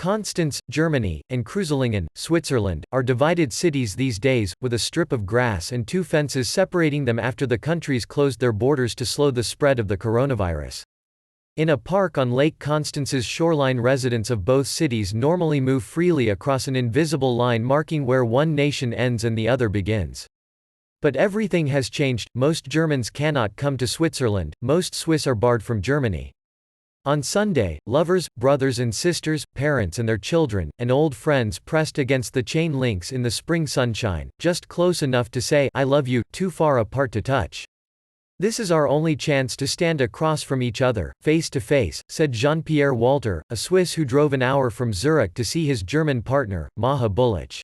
Constance, Germany, and Kreuzlingen, Switzerland, are divided cities these days, with a strip of grass and two fences separating them after the countries closed their borders to slow the spread of the coronavirus. In a park on Lake Constance's shoreline, residents of both cities normally move freely across an invisible line marking where one nation ends and the other begins. But everything has changed. Most Germans cannot come to Switzerland, most Swiss are barred from Germany. On Sunday, lovers, brothers and sisters, parents and their children, and old friends pressed against the chain links in the spring sunshine, just close enough to say, "I love you," too far apart to touch. "This is our only chance to stand across from each other, face to face," said Jean-Pierre Walter, a Swiss who drove an hour from Zurich to see his German partner, Maha Bulic.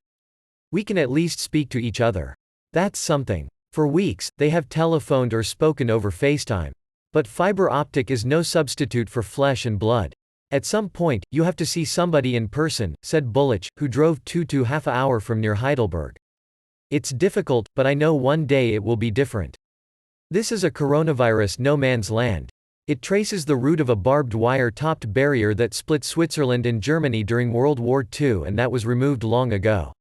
"We can at least speak to each other. That's something. For weeks, they have telephoned or spoken over FaceTime. But fiber optic is no substitute for flesh and blood. At some point, you have to see somebody in person," said Bulic, who drove 2.5 hours from near Heidelberg. "It's difficult, but I know one day it will be different. This is a coronavirus no man's land. It traces the root of a barbed wire-topped barrier that split Switzerland and Germany during World War II, and that was removed long ago.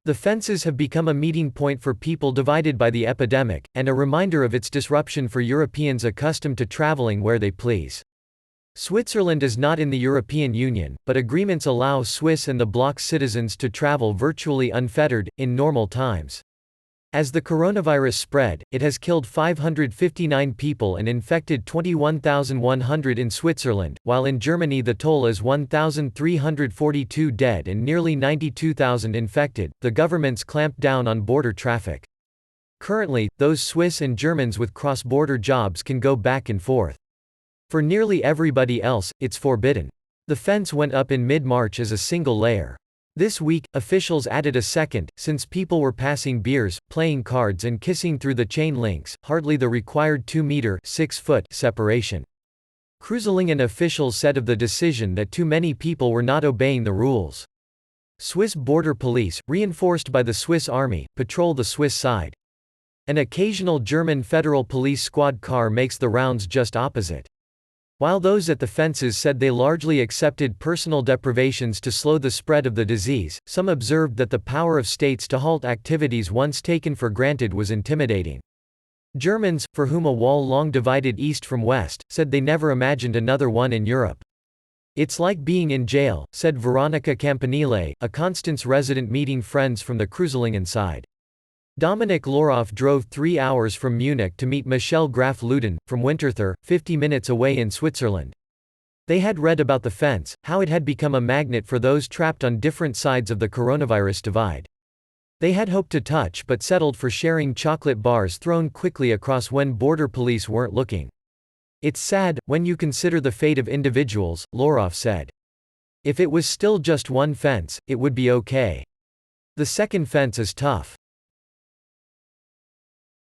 The fences have become a meeting point for people divided by the epidemic, and a reminder of its disruption for Europeans accustomed to traveling where they please. Switzerland is not in the European Union, but agreements allow Swiss and the bloc's citizens to travel virtually unfettered, in normal times. As the coronavirus spread, it has killed 559 people and infected 21,100 in Switzerland, while in Germany the toll is 1,342 dead and nearly 92,000 infected. The governments clamped down on border traffic. Currently, those Swiss and Germans with cross-border jobs can go back and forth. For nearly everybody else, it's forbidden. The fence went up in mid-March as a single layer. This week, officials added a second, since people were passing beers, playing cards and kissing through the chain links, hardly the required 2-meter (6-foot) separation. Kreuzlingen officials said of the decision that too many people were not obeying the rules. Swiss border police, reinforced by the Swiss army, patrol the Swiss side. An occasional German federal police squad car makes the rounds just opposite. While those at the fences said they largely accepted personal deprivations to slow the spread of the disease, some observed that the power of states to halt activities once taken for granted was intimidating. Germans, for whom a wall long divided east from west, said they never imagined another one in Europe. "It's like being in jail," said Veronica Campanile, a Constance resident meeting friends from the Kreuzlingen side. Dominik Loroff drove 3 hours from Munich to meet Michel Graf Luden, from Winterthur, 50 minutes away in Switzerland. They had read about the fence, how it had become a magnet for those trapped on different sides of the coronavirus divide. They had hoped to touch but settled for sharing chocolate bars thrown quickly across when border police weren't looking. "It's sad, when you consider the fate of individuals," Loroff said. "If it was still just one fence, it would be okay. The second fence is tough.